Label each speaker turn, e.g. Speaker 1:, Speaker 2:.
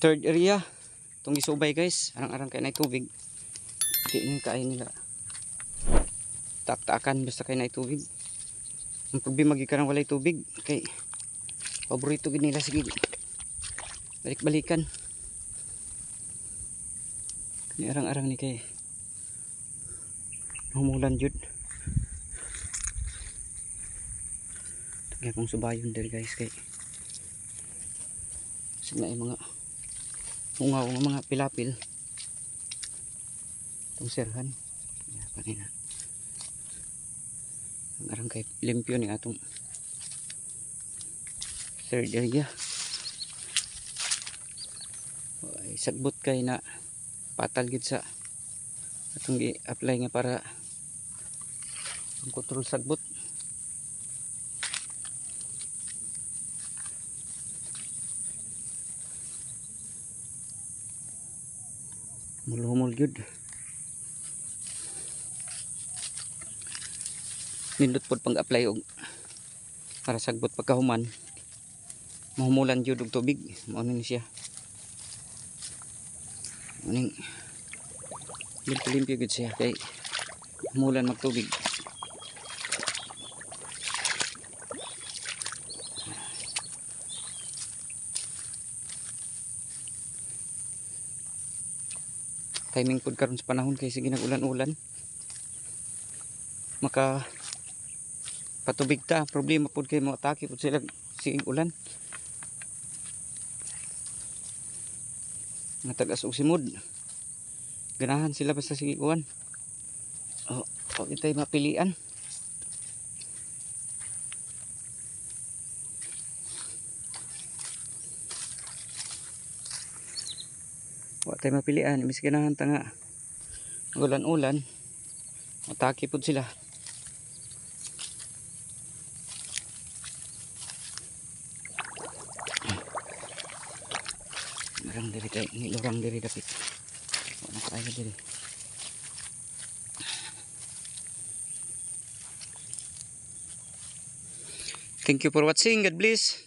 Speaker 1: Third area. Itong isubay guys. Arang-arang kay na tubig. Hindi nyo kain nila. Tak-takan basta kay na tubig. Ang problema gikan ang walay tubig. Kay paborito gid nila sige. Balik-balikan. Ni arang-arang ni kay humulan jud. Kaya kung subayon diri guys kay sila ay mga ungaw ng mga pilapil. Itong serhan. Kaya kanina. Ang arang kay limpyo ni atong third area. Ay, sagbot kay na patal gid sa atong i-apply nga para ang control sagbot. Mulhumol gyud. Nindot pod pang-apply og para sagbot pagkahuman. Mahumulan gyud og tubig, mao ni siya. Muning limpyo gyud siya kay humulan magtubig. Timing pod karon sa panahon kay sige nag-ulan-ulan. Maka patubig ta, problema pod kay mo atake pod sila sige ulan. Nga tagas og simod. Ganahan sila basta sige uwan. Oh, itay mapilian. Wa tay mapilian imbis ganahan ta nga ulan-ulan atake pud sila. Marang diri kay nilurang diri dapit. Wa kaya diri. Thank you for watching. God bless.